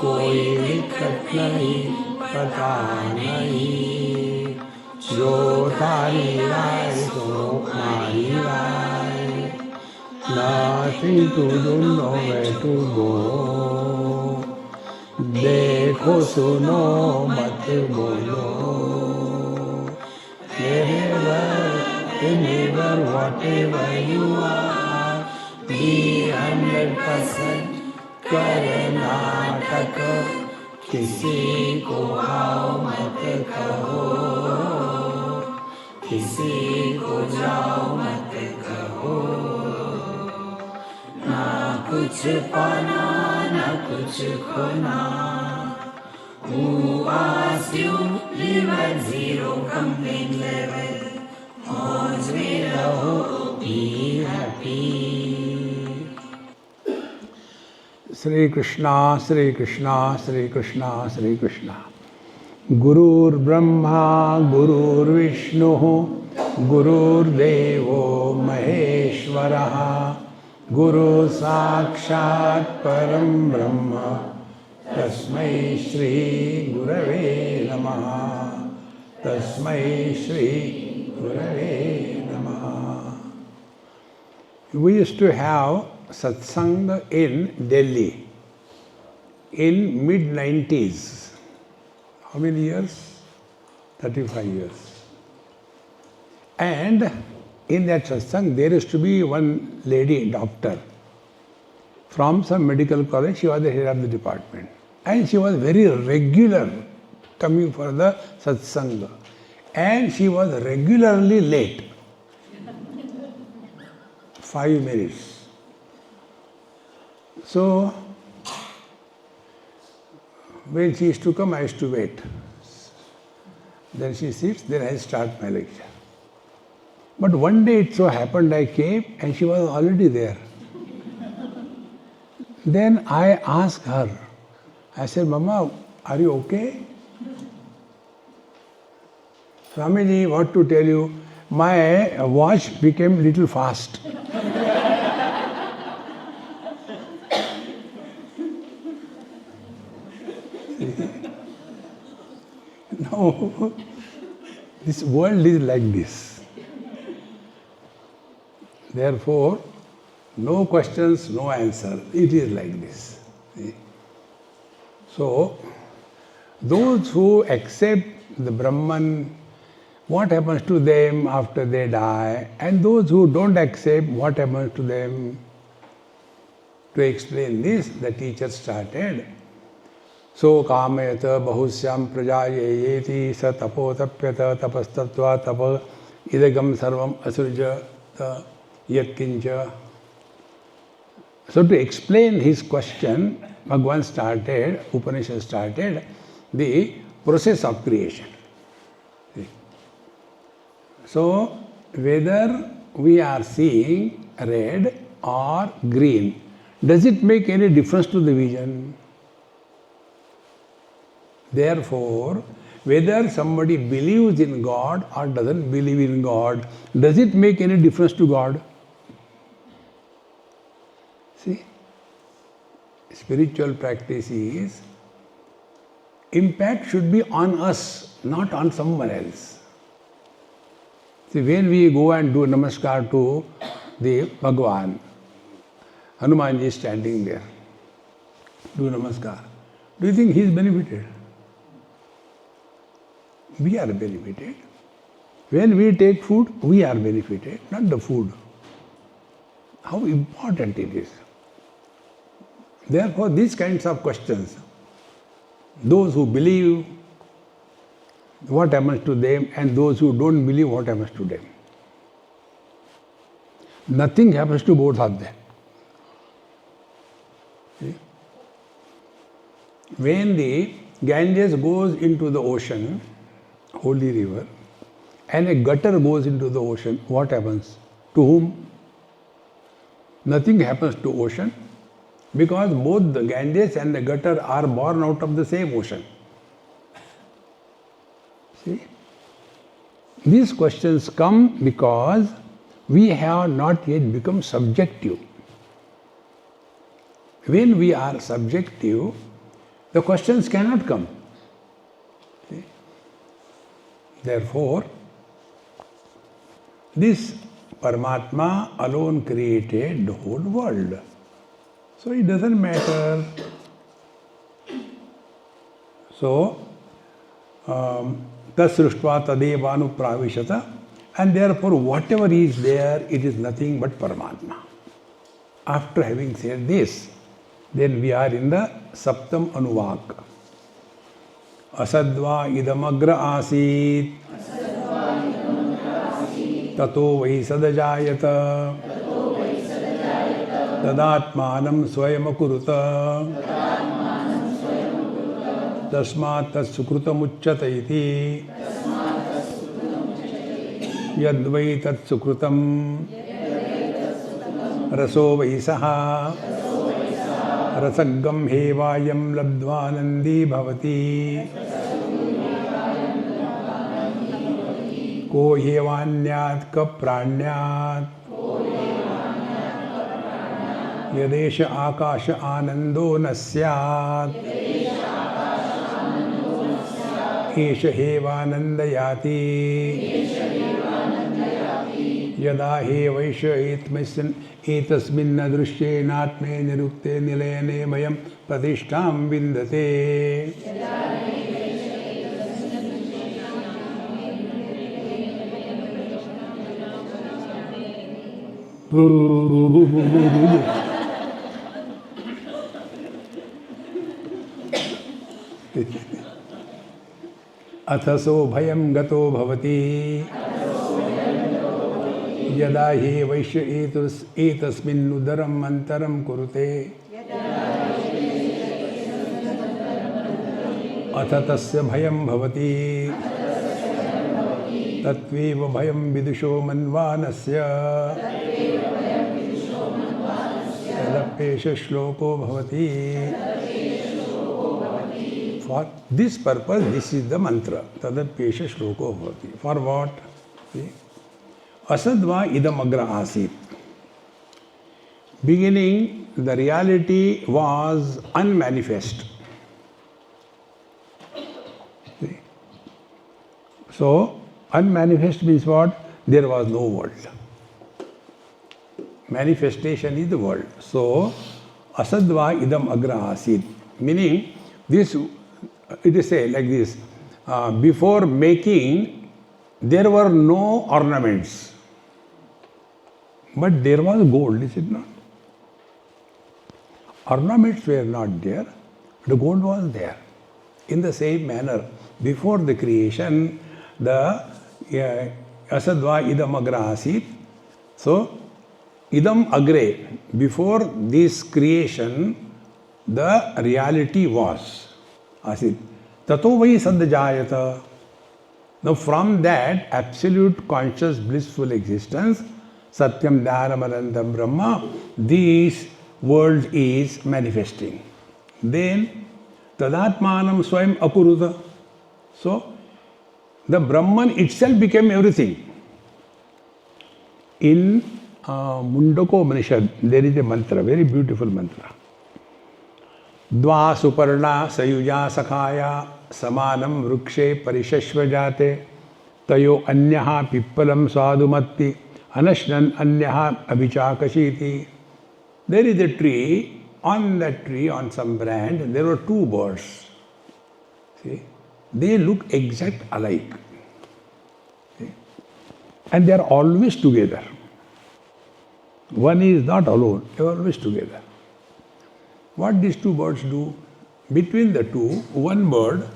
कोई विकट नहीं पता नहीं, जो तारी राय सो मारी राय। Nothing to do, nowhere to go. देखो सुनो मत बोलो, wherever, whatever you are, be 100% Karnataka. किसी को आओ मत कहो, किसी को जाओ मत कहो। ना कुछ पाना ना कुछ खोना। Who asked you live at zero complaint level? मौज में रहो, be happy. Shri Krishna, Shri Krishna, Shri Krishna, Shri Krishna. Gurur Brahma, Gurur Vishnu, Gurur Devo Maheshwaraha. Guru Sakshat Param Brahma, Tasmai Shri Gurave Namaha, Tasmai Shri Gurave Namaha. We used to have satsang in Delhi in mid-90s. How many years? 35 years. And in that satsang, there used to be one lady, doctor, from some medical college. She was the head of the department. And she was very regular coming for the satsang. And she was regularly late. 5 minutes. So, when she used to come, I used to wait. Then she sits, then I start my lecture. But one day it so happened I came and she was already there. Then I asked her, I said, Mama, are you okay? Swamiji, what to tell you? My watch became little fast. No, this world is like this. Therefore, no questions, no answer. It is like this. So, those who accept the Brahman, what happens to them after they die, and those who don't accept, what happens to them? To explain this, the teacher started. So kamayata bahusyam prajayeti sa tapo tapyata tapastatva tapa idagam sarvam asurja yatkincha. So to explain his question, Bhagavan started, Upanishad started the process of creation. So whether we are seeing red or green, does it make any difference to the vision? Therefore, whether somebody believes in God or doesn't believe in God, does it make any difference to God? See, spiritual practice is, impact should be on us, not on someone else. See, when we go and do namaskar to the Bhagavan, Hanumanji is standing there, do namaskar. Do you think he is benefited? We are benefited. When we take food, we are benefited, not the food. How important it is. Therefore, these kinds of questions, those who believe, what happens to them, and those who don't believe, what happens to them. Nothing happens to both of them. See? When the Ganges goes into the ocean, holy river, and a gutter goes into the ocean, what happens? To whom? Nothing happens to ocean, because both the Ganges and the gutter are born out of the same ocean. See? These questions come because we have not yet become subjective. When we are subjective, the questions cannot come. See? Therefore, this Paramatma alone created the whole world. So it doesn't matter. So, tasruštva tadevanu pravishata, and therefore whatever is there, it is nothing but Paramatma. After having said this, then we are in the Saptam Anuvak. Asadva idamagra asit tato vai sadajayata tadatmanam swayamakuruta tasmat tatsukrutam iti yadvai tatsukrutam raso vai saha rasagam hevayam labdvanandi bhavati ko hevanyat ka pranyat yadesha akasha anando nasyat esha hevanandayati yada hevaisha etasminna drushyenatme nirukte nilayane mayam pratishtam vindate. Athaso bhayam gato bhavati yada he vaishya etasmin udaram antaram kurute athatasya bhayam bhavati tatveva bhayam vidusho manvanasya tadapesha shloko bhavati. For this purpose, this is the mantra. Tadapesha shloko bhavati. For what? See? Asadva idam agra asit. Beginning, the reality was unmanifest. See? So, unmanifest means what? There was no world. Manifestation is the world. So, asadva idam agra asit. Meaning, this, it is say like this, before making, there were no ornaments. But there was gold, is it not? Ornaments were not there, the gold was there. In the same manner, before the creation, the asadva idam agra asit. So, idam agre, before this creation, the reality was asit. Tato vai sadjayata. Now from that absolute conscious blissful existence, Satyam Dhanam Anandam Brahma, this world is manifesting. Then Tadatmanam Swayam Akuruta. So the Brahman itself became everything. In Mundaka Upanishad, there is a mantra, very beautiful mantra. Dva suparna sayuja sakhaya samanam vrukshe parishashva jate tayo anyaha pippalam sadhumatti anashnan anyaha abhichakashiti. There is a tree, on that tree, on some branch, there were two birds. See? They look exact alike. See? And they are always together. One is not alone, they are always together. What these two birds do? Between the two, one bird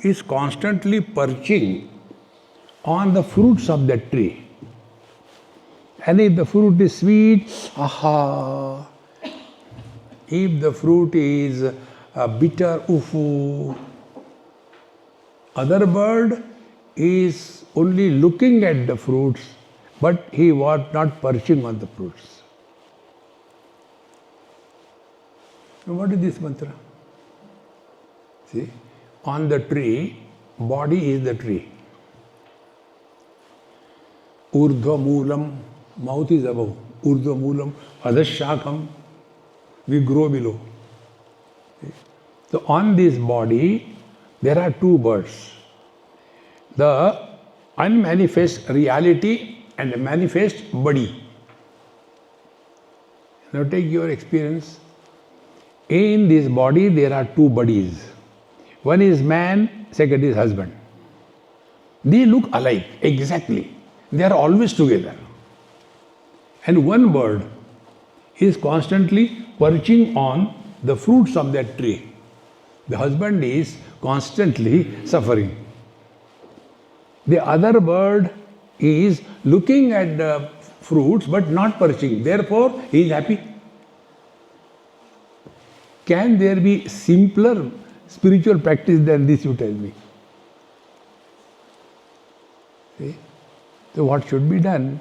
is constantly perching on the fruits of that tree. And if the fruit is sweet, aha. If the fruit is bitter, ufu. Other bird is only looking at the fruits, but he was not perching on the fruits. What is this mantra? See, on the tree, body is the tree. Urdhva moolam, mouth is above. Urdhva moolam, adhashakam, we grow below. See? So on this body, there are two birds. The unmanifest reality and the manifest body. Now take your experience. In this body, there are two bodies. One is man, second is husband. They look alike, exactly. They are always together. And one bird is constantly perching on the fruits of that tree. The husband is constantly suffering. The other bird is looking at the fruits but not perching. Therefore, he is happy. Can there be simpler spiritual practice than this, you tell me? See? So what should be done?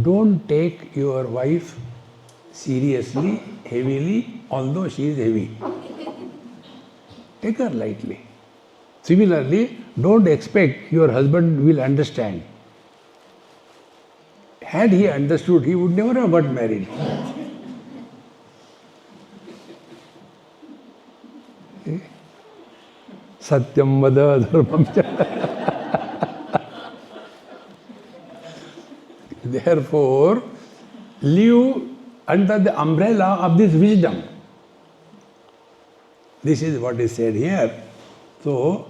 Don't take your wife seriously, heavily, although she is heavy. Take her lightly. Similarly, don't expect your husband will understand. Had he understood, he would never have got married. Satyam vada dharmam cha. Therefore, live under the umbrella of this wisdom. This is what is said here. So,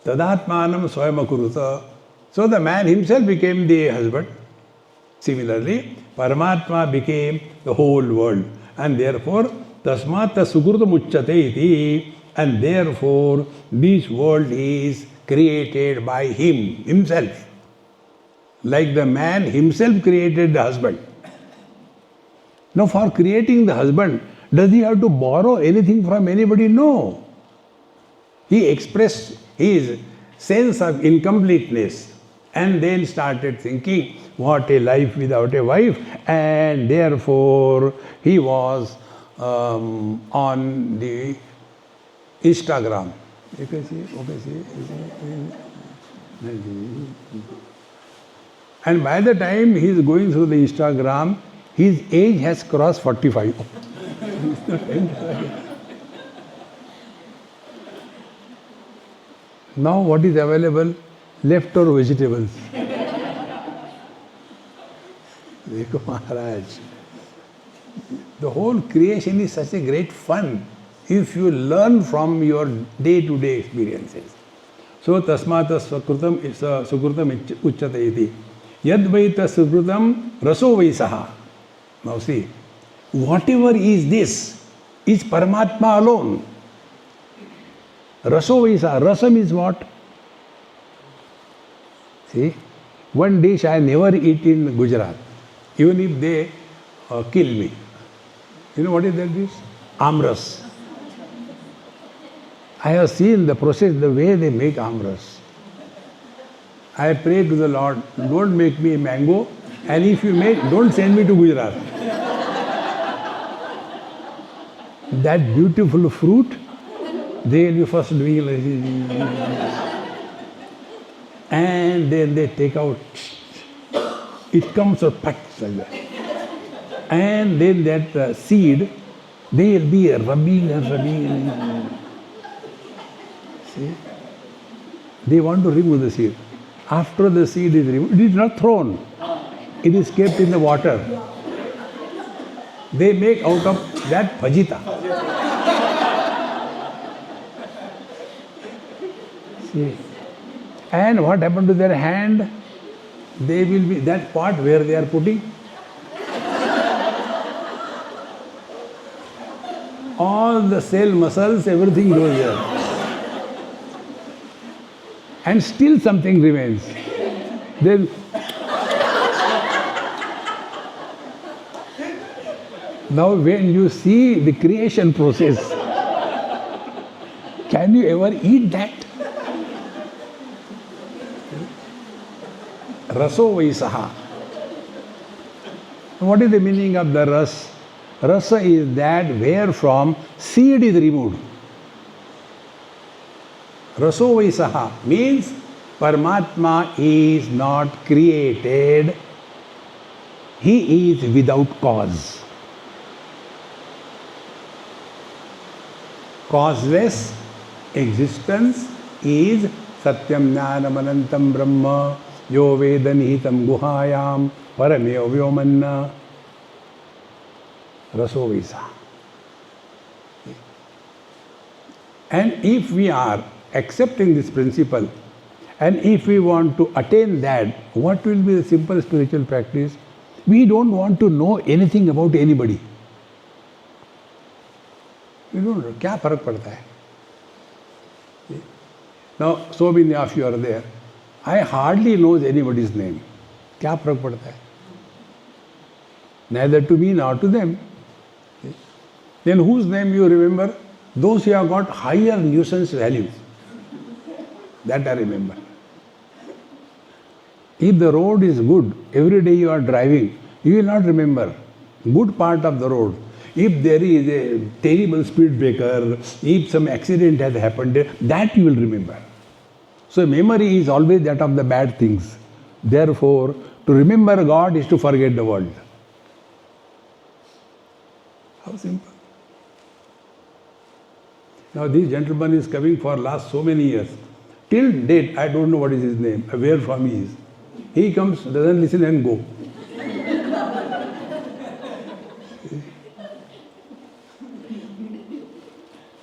tadatmanam swayam akuruta. So the man himself became the husband. Similarly, Paramatma became the whole world. And therefore, tasmata sukrutam uchyate iti. And therefore, this world is created by him, himself. Like the man himself created the husband. Now, for creating the husband, does he have to borrow anything from anybody? No. He expressed his sense of incompleteness and then started thinking, what a life without a wife, and therefore he was on the Instagram. You can see, and by the time he is going through the Instagram, his age has crossed 45. Now what is available? Leftover vegetables. Dekho Maharaj. The whole creation is such a great fun if you learn from your day-to-day experiences. So tasmata sukrutam uchyate iti. Yad vaita sukrutam raso vaisaha. Now see, whatever is this is Paramatma alone. Raso vaisa. Rasam is what? See, one dish I never eat in Gujarat, even if they kill me. You know what is that dish? Amras. I have seen the process, the way they make amras. I pray to the Lord, don't make me a mango, and if you make, don't send me to Gujarat. That beautiful fruit, they will be first doing like this. And then they take out, it comes out pat like that. And then that seed, they will be rubbing and rubbing. See? They want to remove the seed. After the seed is removed, it is not thrown. It is kept in the water. They make out of that bhajita. See? And what happened to their hand? They will be, that part where they are putting, all the cell muscles, everything goes there. And still something remains. Then now when you see the creation process, can you ever eat that? Raso vaisaha. What is the meaning of the ras? Rasa is that wherefrom seed is removed. Raso vaisaha means Paramatma is not created. He is without cause. causeless existence is Satyam Jnanam Anantam Brahma Yo Veda Nihitam Guhayam Parameo Vyomanna Raso Vaisa. And if we are accepting this principle, and if we want to attain that, what will be the simple spiritual practice? We don't want to know anything about anybody. We don't know. क्या फर्क पड़ता है? Now, so many of you are there. I hardly know anybody's name. क्या फर्क पड़ता है? Neither to me nor to them. Then whose name you remember? Those who have got higher nuisance values. That I remember. If the road is good, every day you are driving, you will not remember good part of the road. If there is a terrible speed breaker, if some accident has happened, that you will remember. So memory is always that of the bad things. Therefore, to remember God is to forget the world. How simple. Now this gentleman is coming for last so many years. Till date, I don't know what is his name, where from he is. He comes, doesn't listen and go.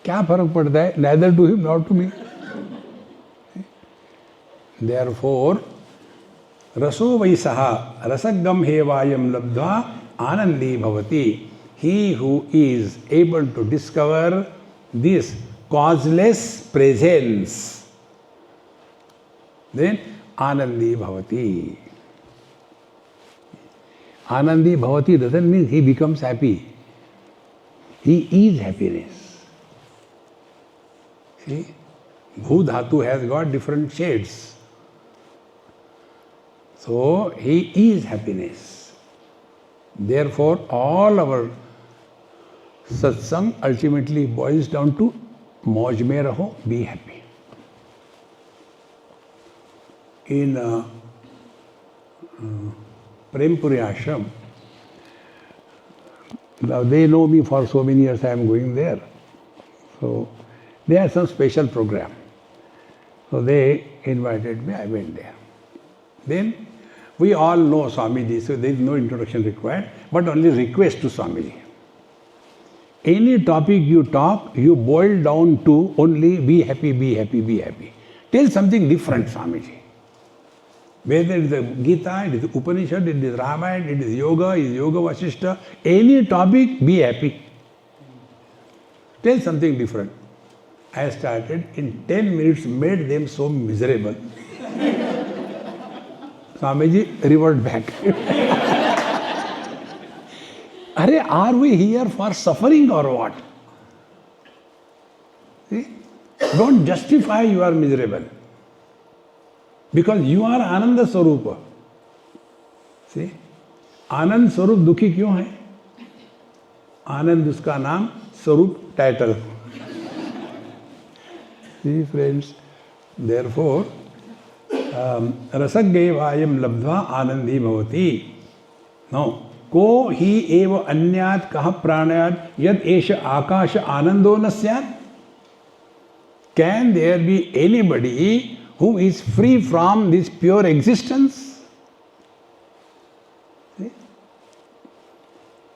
क्या फर्क पड़ता है? Neither to him nor to me. Therefore, raso vaisaha rasagam hevayam labdva anandi bhavati. He who is able to discover this causeless presence, then Anandi Bhavati. Anandi Bhavati doesn't mean he becomes happy. He is happiness. See, Bhu Dhatu has got different shades. So, he is happiness. Therefore, all our satsang ultimately boils down to Mauj mein raho, be happy. In Prempuri Ashram, now they know me for so many years, I am going there. So they had some special program. So they invited me, I went there. Then we all know Swamiji, so there is no introduction required, but only request to Swamiji. Any topic you talk, you boil down to only be happy, be happy, be happy. Tell something different, Swamiji. Whether it is the Gita, it is the Upanishad, it is Ramayana, it is Yoga Vasishta, any topic, be happy. Tell something different. I started, in 10 minutes, made them so miserable. Swamiji, revert back. Are we here for suffering or what? See? Don't justify you are miserable. Because you are Ananda Swarupa. See? Anand Swarup dukhi क्यों है? Anand उसका नाम, Swarup title. See friends, therefore, रसज्ञेवायम लब्ध्वा आनंदी भवति. Now, को ही एव अन्यात् कः प्राणात् यद एष आकाश आनंदो न स्यात्? Can there be anybody who is free from this pure existence? See?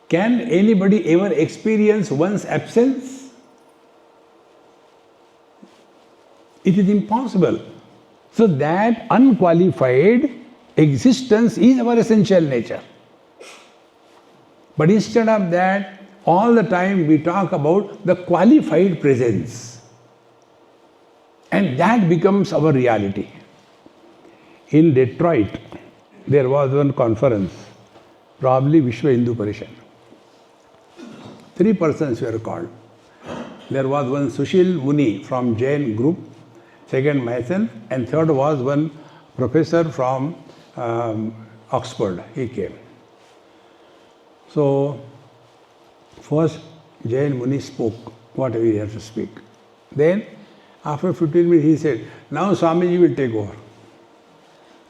Can anybody ever experience one's absence? It is impossible. So that unqualified existence is our essential nature. But instead of that, all the time we talk about the qualified presence. And that becomes our reality. In Detroit, there was one conference, probably Vishwa Hindu Parishad. 3 persons were called. There was one Sushil Muni from Jain group, second myself, and third was one professor from Oxford. He came. So, first Jain Muni spoke whatever he had to speak. Then, after 15 minutes, he said, now Swamiji will take over.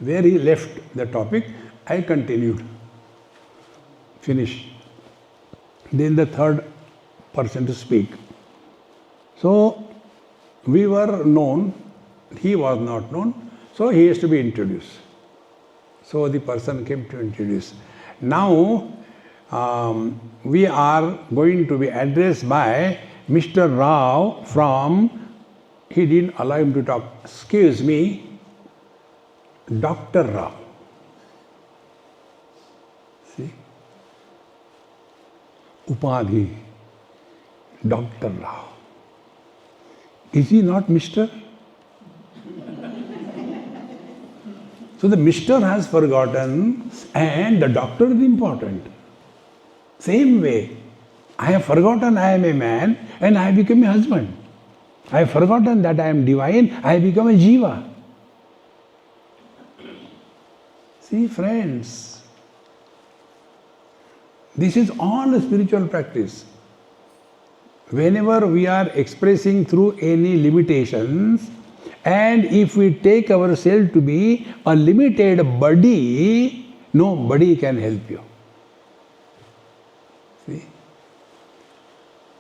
Where he left the topic, I continued. Finished. Then the third person to speak. So we were known, he was not known, so he has to be introduced. So the person came to introduce. Now we are going to be addressed by Mr. Rao from, he didn't allow him to talk, excuse me, Dr. Rao. See? Upadhi, Dr. Rao. Is he not Mr.? So the Mr. has forgotten and the doctor is important. Same way, I have forgotten I am a man and I have become a husband. I have forgotten that I am divine, I have become a jiva. See, friends, this is all a spiritual practice. Whenever we are expressing through any limitations, and if we take ourselves to be a limited body, nobody can help you. See?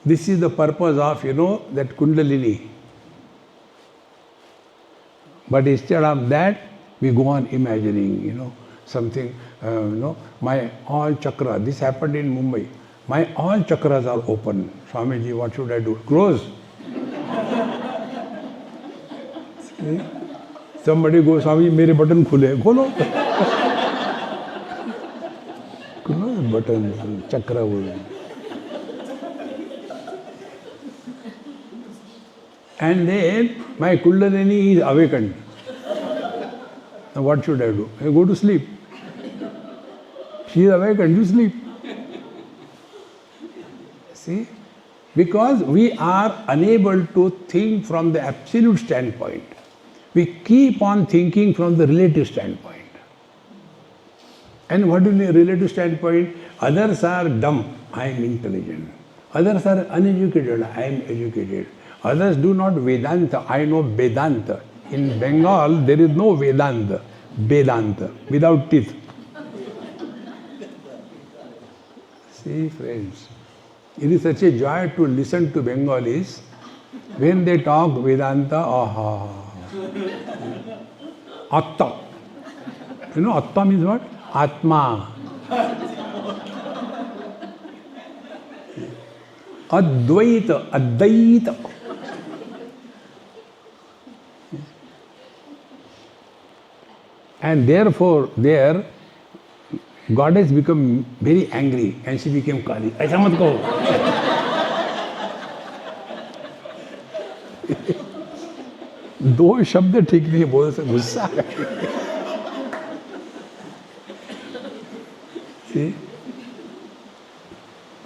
This is the purpose of, that Kundalini. But instead of that, we go on imagining, something, my all chakra, this happened in Mumbai. My all chakras are open. Swamiji, what should I do? Close. See? Somebody goes, Swamiji, mere button khule. Kholo. Close button, chakra. And then my Kundalini is awakened. Now what should I do? I go to sleep. She is awakened, you sleep. See? Because we are unable to think from the absolute standpoint. We keep on thinking from the relative standpoint. And what is the relative standpoint? Others are dumb, I am intelligent. Others are uneducated, I am educated. Others do not Vedanta, I know Vedanta. In Bengal, there is no Vedanta, Vedanta, without teeth. See, friends, it is such a joy to listen to Bengalis when they talk Vedanta. Atta. You know, Atta means what? Atma. Advaita, Advaita. And therefore, there, Goddess became very angry and she became Kali. ऐसा मत कहो. दो शब्द ठीक नहीं बोल सकते, गुस्सा. See?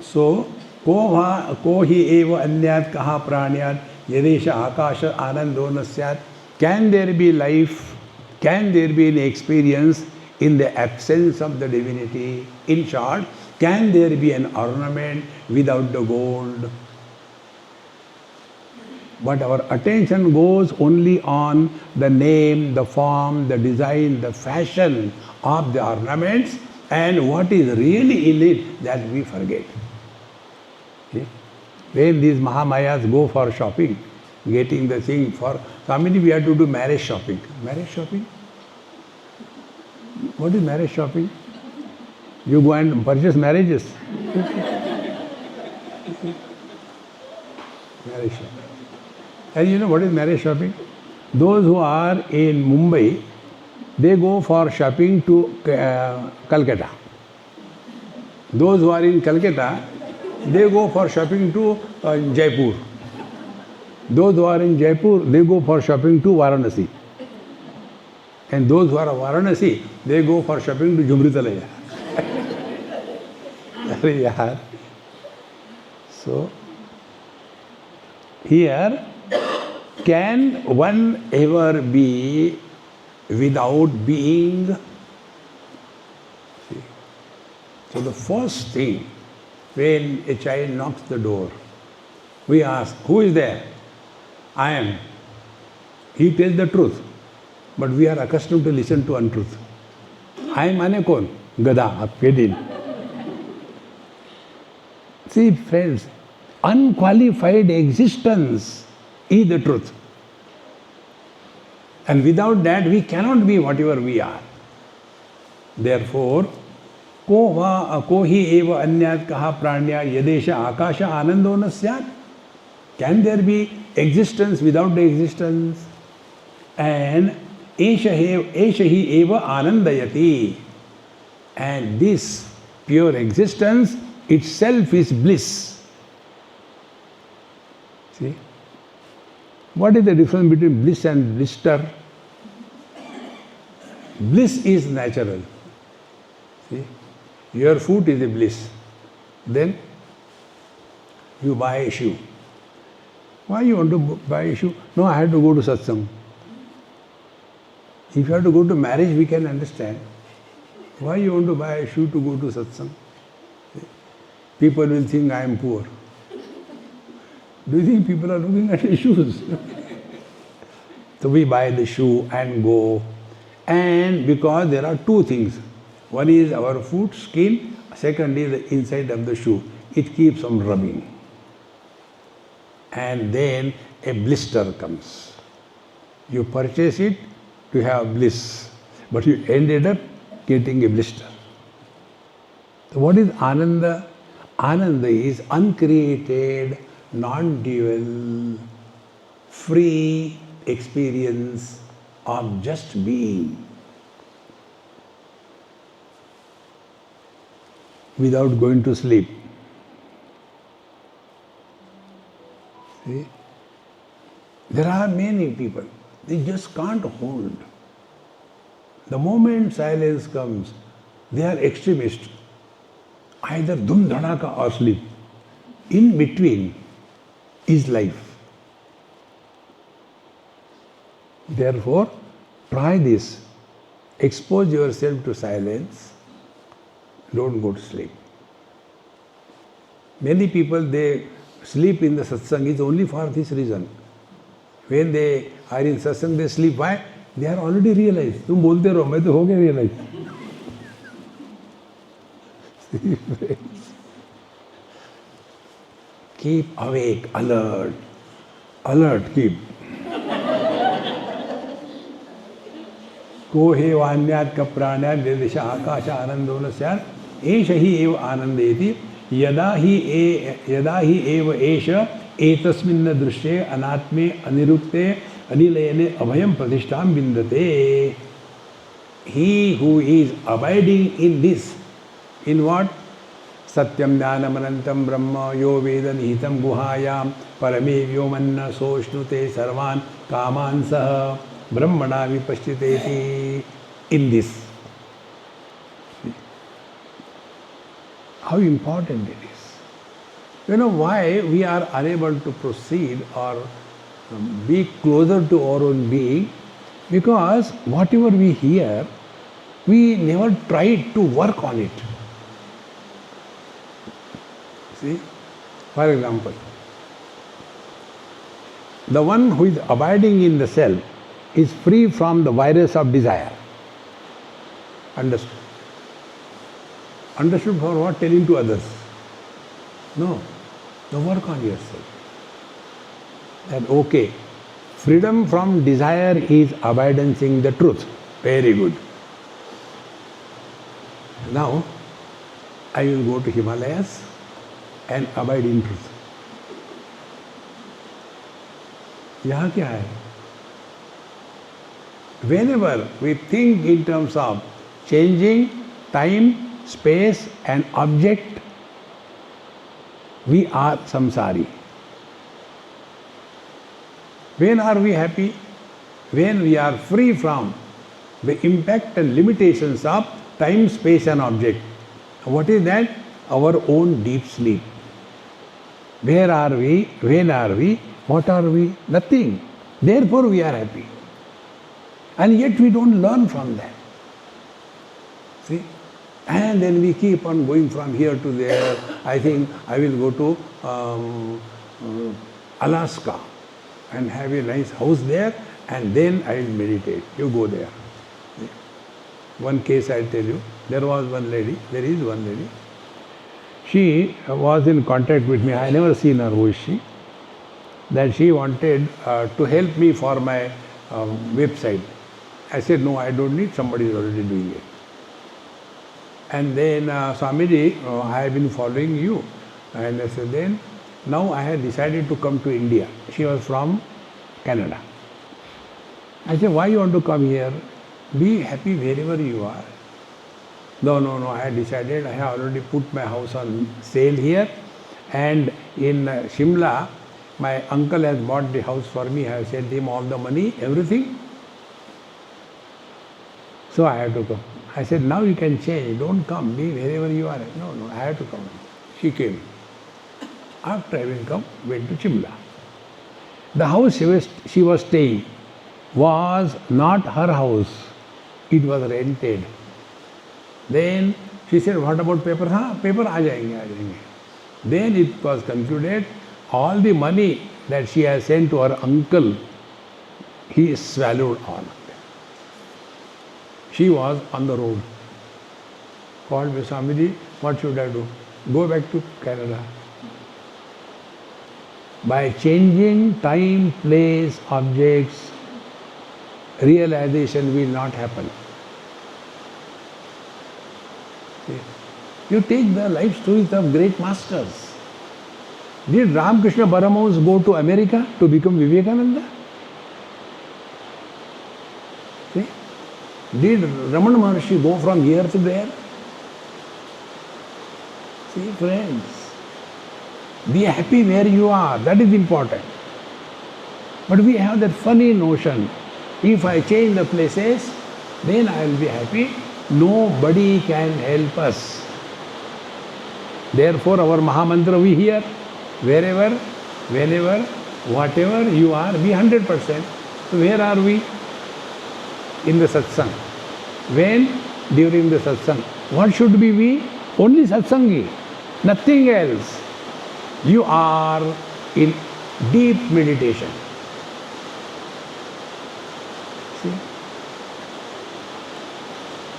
So, को ही एव अन्यात् कहा प्राण्यात् यदेश आकाश आनंदो न स्यात्. Can there be life? Can there be an experience in the absence of the divinity? In short, can there be an ornament without the gold? But our attention goes only on the name, the form, the design, the fashion of the ornaments, and what is really in it, that we forget. See? When these Mahamayas go for shopping, getting the thing for, how many we have to do marriage shopping? Marriage shopping? What is marriage shopping? You go and purchase marriages. Marriage shopping. And you know what is marriage shopping? Those who are in Mumbai, they go for shopping to Calcutta. Those who are in Calcutta, they go for shopping to Jaipur. Those who are in Jaipur, they go for shopping to Varanasi. And those who are in Varanasi, they go for shopping to Jumritalaya. So, here, can one ever be without being? See? So the first thing, when a child knocks the door, we ask, who is there? I am. He tells the truth. But we are accustomed to listen to untruth. I am Anekon, Gada, Apedin. See, friends, unqualified existence is the truth. And without that, we cannot be whatever we are. Therefore, ko hi eva anyat kaha pranya yadesha akasha anando na syat. Can there be existence without the existence? And esha hi eva anandayati. And this pure existence itself is bliss. See? What is the difference between bliss and blister? Bliss is natural. See? Your foot is a bliss. Then you buy a shoe. Why you want to buy a shoe? No, I have to go to satsang. If you have to go to marriage, we can understand. Why you want to buy a shoe to go to satsang? People will think I am poor. Do you think people are looking at the shoes? So we buy the shoe and go. And because there are two things. One is our foot, skin. Second is the inside of the shoe. It keeps on rubbing. And then a blister comes. You purchase it to have bliss. But you ended up getting a blister. So what is Ananda? Ananda is uncreated, non-dual, free experience of just being. Without going to sleep. See? There are many people, they just can't hold. The moment silence comes, they are extremists. Either dhum dhadaka or sleep. In between is life. Therefore, try this. Expose yourself to silence. Don't go to sleep. Many people, they sleep in the satsang is only for this reason. When they are in satsang, they sleep. Why? They are already realized. तुम बोलते रहो, मैं तो हो गया realize. Keep awake, alert. Alert, keep. को हे वान्यात् का प्राण्यात् निर्दिश आकाश आनंदो न स्यात् एष हि एव आनंदेति यदा हि एव एष एतस्मिन् दृश्ये अनात्मे अनिरुक्ते अनिलयने अभयं प्रतिष्ठां विन्दते. He who is abiding in this, in what? Satyam jnanam anantam brahma yo veda nihitam guhayam parame vyomanna soshnute sarvan kaman saha brahmana vipashyateti. In this. How important it is. You know why we are unable to proceed or be closer to our own being? Because whatever we hear, we never tried to work on it. See? For example, the one who is abiding in the self is free from the virus of desire. Understood? Understood for what? Telling to others. No. Now work on yourself. That okay. Freedom from desire is abidancing the truth. Very good. Now, I will go to Himalayas and abide in truth. यहाँ क्या है? Whenever we think in terms of changing time, space and object, we are samsari. When are we happy? When we are free from the impact and limitations of time, space and object. What is that? Our own deep sleep. Where are we? When are we? What are we? Nothing. Therefore we are happy. And yet we don't learn from that. See? And then we keep on going from here to there. I think I will go to Alaska and have a nice house there, and then I will meditate. You go there. One case I tell you, there is one lady, she was in contact with me. I never seen her. Who is she? That she wanted to help me for my website. I said, no, I don't need. Somebody is already doing it. And then Swamiji, I have been following you. And I said, then now I had decided to come to India. She was from Canada. I said, why you want to come here? Be happy wherever you are. No, I had decided. I have already put my house on sale here. And in Shimla, my uncle has bought the house for me. I have sent him all the money, everything. So I have to come. I said, now you can change. Don't come. Be wherever you are. No, I have to come. She came. After having come, went to Shimla. The house she was staying was not her house. It was rented. Then she said, what about paper? Paper aa jayenge. Then it was concluded, all the money that she has sent to her uncle, he swallowed all. She was on the road. Called me, Swamiji, what should I do? Go back to Canada. By changing time, place, objects, realization will not happen. See? You take the life stories of great masters. Did Ramakrishna Paramahamsa go to America to become Vivekananda? See? Did Ramana Maharshi go from here to there? See, friends, be happy where you are. That is important. But we have that funny notion. If I change the places, then I will be happy. Nobody can help us. Therefore, our Mahamantra we hear. Wherever, whenever, whatever you are, be 100%. So where are we? In the satsang. When? During the satsang. What should be we? Only satsangi. Nothing else. You are in deep meditation. See?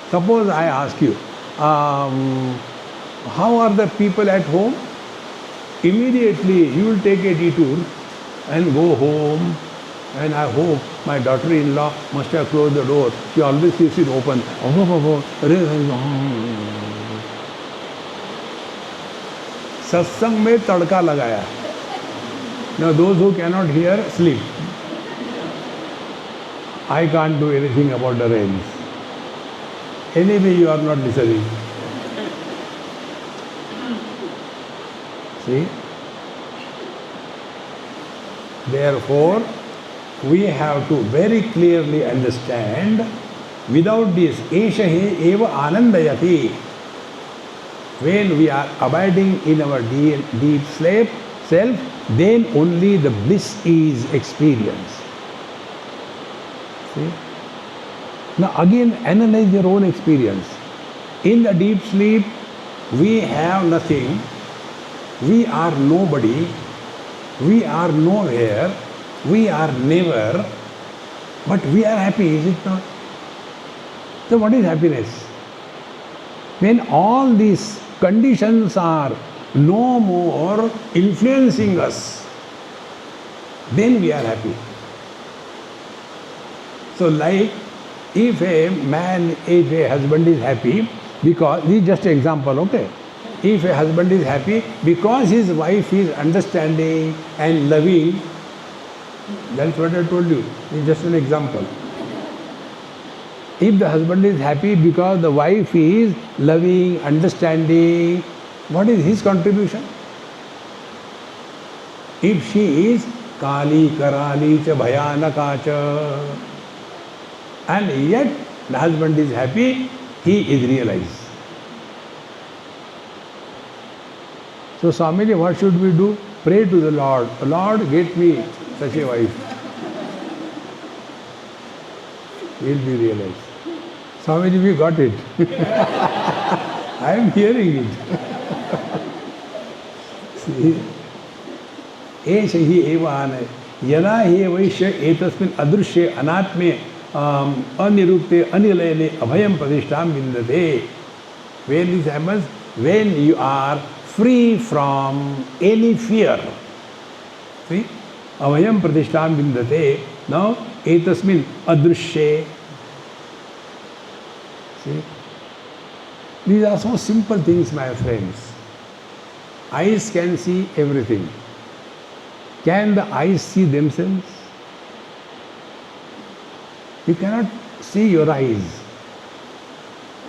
Suppose I ask you, how are the people at home? Immediately you will take a detour and go home, and I hope my daughter-in-law must have closed the door. She always keeps it open. Satsang mein tadka lagaya. Now those who cannot hear, sleep. I can't do anything about the rains. Anyway, you are not listening. See? Therefore, we have to very clearly understand, without this, esha he eva anandayati. When we are abiding in our deep self, then only the bliss is experienced. See? Now again, analyze your own experience. In the deep sleep, we have nothing. We are nobody. We are nowhere. We are never. But we are happy, is it not? So what is happiness? When all these conditions are no more influencing us, then we are happy. So like, if a husband is happy, because, this is just an example, okay? If a husband is happy because his wife is understanding and loving, that's what I told you, it's just an example. If the husband is happy because the wife is loving, understanding, what is his contribution? If she is Kali, Karali, cha Bhayanaka cha, and yet the husband is happy, he is realized. So Swamiji, what should we do? Pray to the Lord. Lord, get me such a wife. He will be realized. Swamiji, we got it. I am hearing it. See? Esha hi eva anaya. Yada hi vaishya etasmin adrushye anatme anirupte anilayane abhayam pradishtam vindate. When this happens, when you are free from any fear. See? Avayam pratishtam vindate. Now, etasmin adrushye. See? These are so simple things, my friends. Eyes can see everything. Can the eyes see themselves? You cannot see your eyes.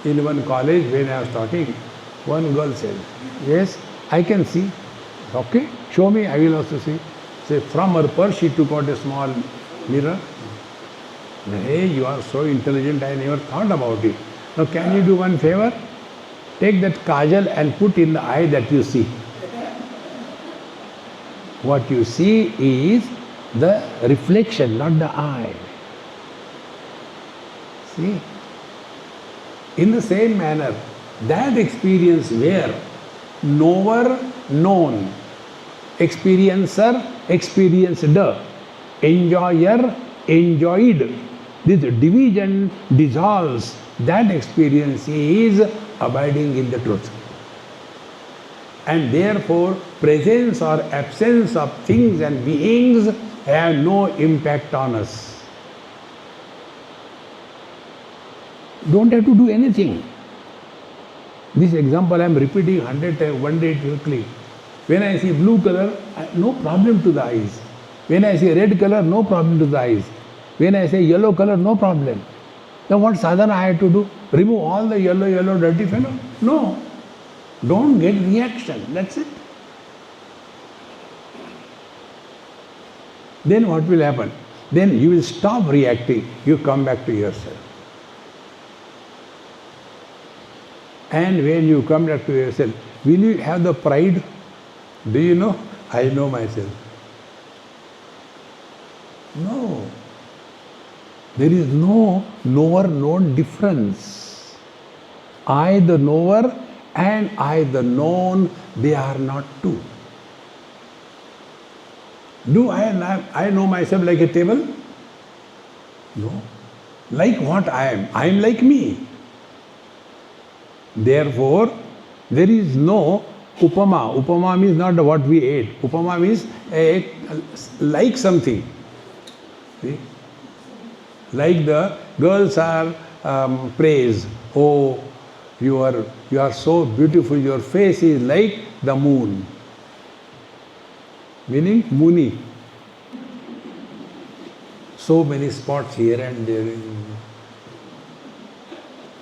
In one college, when I was talking, one girl said, yes, I can see. Okay, show me, I will also see. So from her purse, she took out a small mirror. Hey, you are so intelligent, I never thought about it. Now, can you do one favor? Take that kajal and put in the eye that you see. What you see is the reflection, not the eye. See? In the same manner, that experience where knower, known, experiencer, experienced, enjoyer, enjoyed, this division dissolves. That experience is abiding in the truth. And therefore, presence or absence of things and beings have no impact on us. Don't have to do anything. This example I am repeating 100 times, one day quickly. When I see blue color, no problem to the eyes. When I see red color, no problem to the eyes. When I say yellow color, no problem. Then what sadhana I have to do? Remove all the yellow, dirty fellow? No. Don't get reaction. That's it. Then what will happen? Then you will stop reacting. You come back to yourself. And when you come back to yourself, will you have the pride? Do you know? I know myself. No. There is no knower-known difference. I the knower and I the known, they are not two. Do I know myself like a table? No. Like what I am? I am like me. Therefore, there is no upama. Upama means not what we ate. Upama means like something. See? Like the girls are praised. Oh, you are so beautiful. Your face is like the moon. Meaning Muni. So many spots here and there.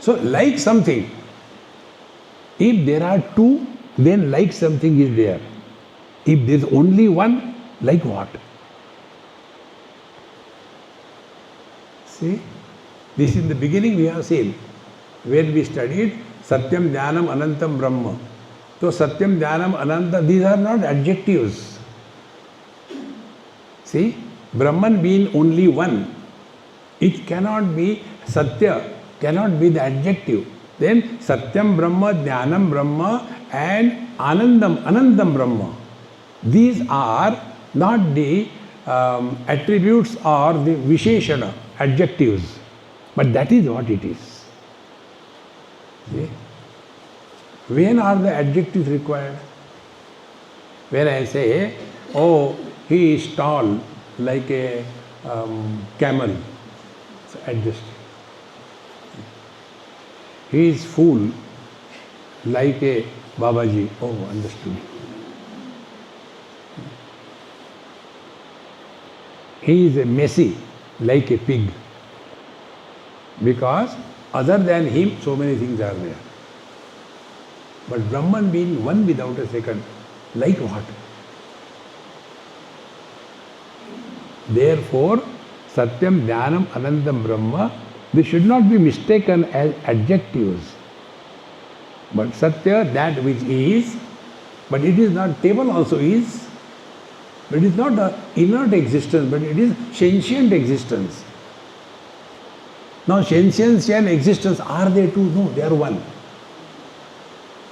So like something. If there are two, then like something is there. If there is only one, like what? See, this in the beginning we have seen. When we studied Satyam, Jnanam, Anantam, Brahma. So Satyam, Jnanam, Ananta, these are not adjectives. See, Brahman being only one, it cannot be Satya, cannot be the adjective. Then Satyam Brahma, Jnanam Brahma and Anandam, Anantam Brahma. These are not the attributes or the Visheshana, adjectives. But that is what it is. See? When are the adjectives required? When I say, oh, he is tall like a camel, so adjust. He is full like a Babaji. Oh, understood. He is a messy like a pig. Because other than him, so many things are there. But Brahman being one without a second, like what? Therefore, Satyam, Jnanam, Anantam, Brahma, they should not be mistaken as adjectives. But Satya, that which is, but it is not, table also is, but it is not an inert existence, but it is sentient existence. Now, sentience and existence, are they two? No, they are one.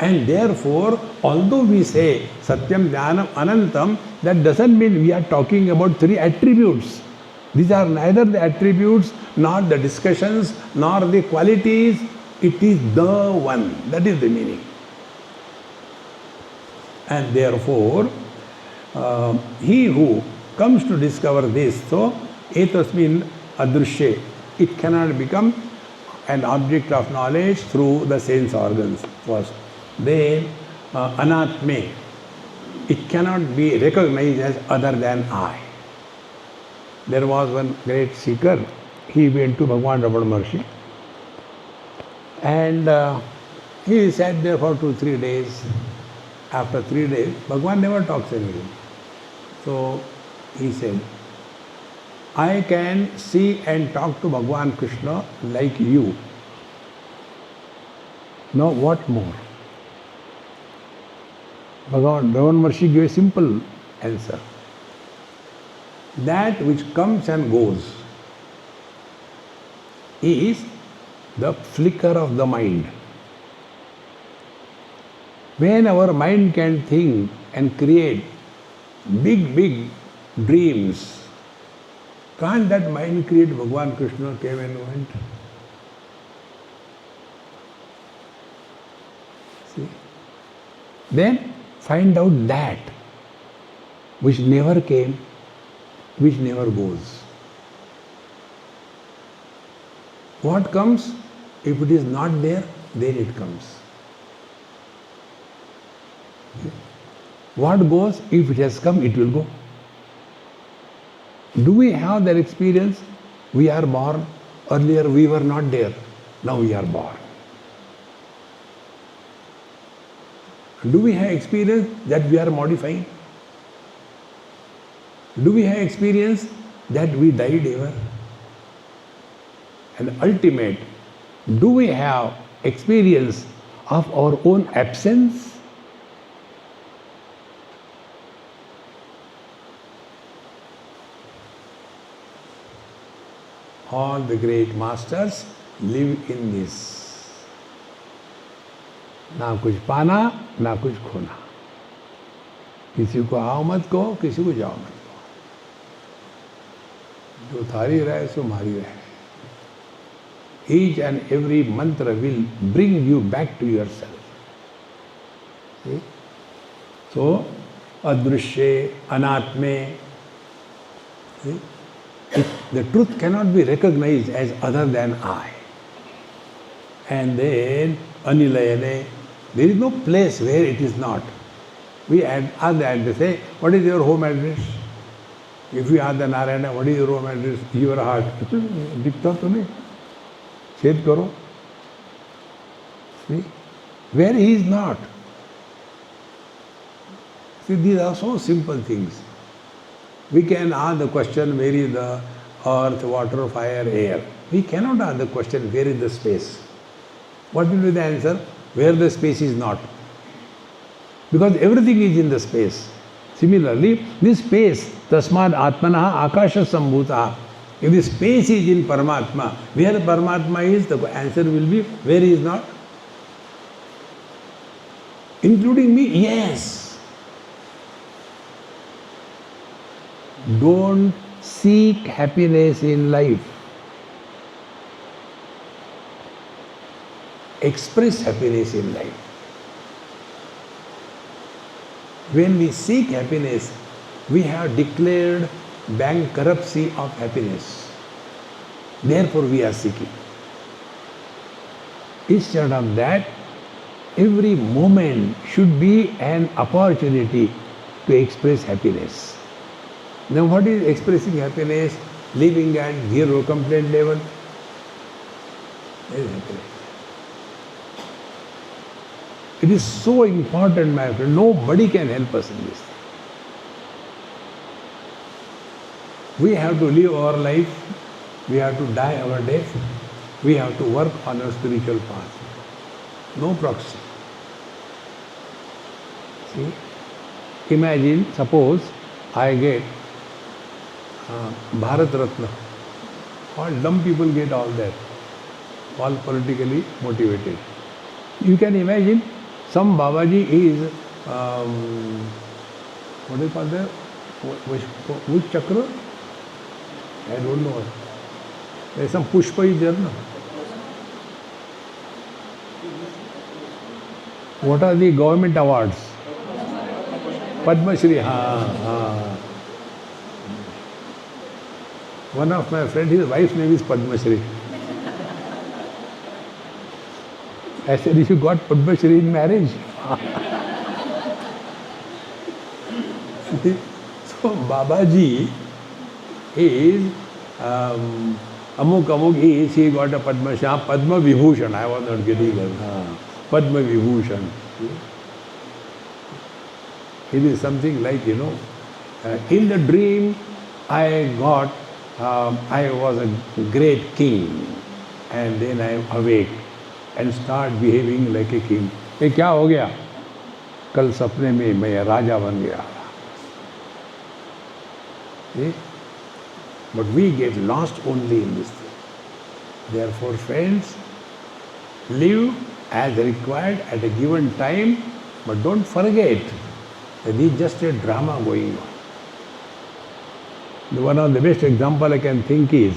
And therefore, although we say Satyam, Jnanam, Anantam, that doesn't mean we are talking about three attributes. These are neither the attributes, nor the discussions, nor the qualities. It is the one. That is the meaning. And therefore, he who comes to discover this, so etasmin adrushye, it cannot become an object of knowledge through the sense organs first. Then anatme, it cannot be recognized as other than I. There was one great seeker, he went to Bhagavan Ramana Maharshi, and he sat there for 2-3 days. After 3 days, Bhagavan never talks anything. So he said, I can see and talk to Bhagavan Krishna like you. Now what more? Bhagavan Ramana Maharshi gave a simple answer. That which comes and goes is the flicker of the mind. When our mind can think and create big dreams, can't that mind create Bhagavan Krishna came and went? See? Then find out that which never came, which never goes. What comes? If it is not there, then it comes. What goes? If it has come, it will go. Do we have that experience? We are born. Earlier we were not there. Now we are born. Do we have experience that we are modifying? Do we have experience that we died ever? And ultimate, do we have experience of our own absence? All the great masters live in this. ना कुछ पाना, ना कुछ खोना. किसी को आओ मत कहो, किसी को जाओ मत कहो. जो थारी रहे सो मारी रहे. Each and every mantra will bring you back to yourself. See? So, adrushye, anatme. See? The truth cannot be recognized as other than I. And then, anilayane, there is no place where it is not. We ask the address, say, what is your home address? If we ask the Narayana, what is your home address? Your heart. Dikta to nahi. Ched karo. See? Where he is not. See, these are so simple things. We can ask the question, where is the earth, water, fire, air? We cannot ask the question, where is the space? What will be the answer? Where the space is not. Because everything is in the space. Similarly, this space, tasmad atmanaha akasha sambhutaha. If the space is in Paramatma, where Paramatma is, the answer will be, where he is not? Including me? Yes. Don't seek happiness in life. Express happiness in life. When we seek happiness, we have declared bankruptcy of happiness. Therefore, we are seeking. Instead of that, every moment should be an opportunity to express happiness. Now, what is expressing happiness? Living at zero complaint level. That is happiness. It is so important, my friend. Nobody can help us in this. We have to live our life. We have to die our death. We have to work on our spiritual path. No proxy. See? Imagine, suppose I get Bharat Ratna. All dumb people get all that. All politically motivated. You can imagine some Babaji is, what do you call that? Which chakra? I don't know. There is some Pushpa is there, no? What are the government awards? Padma Shri, हाँ. One of my friends, his wife's name is Padma Shri. I said, you got Padma Shri in marriage? So Babaji is Amuk he got a Padma Shri, Padma Vibhushan. I was not getting it. Padma Vibhushan. It is something like, in the dream I got, I was a great king, and then I awake and start behaving like a king. ये क्या हो गया? कल सपने में मैं राजा बन गया. See? But we get lost only in this thing. Therefore, friends, live as required at a given time, but don't forget that this is just a drama going on. One of the best example I can think is,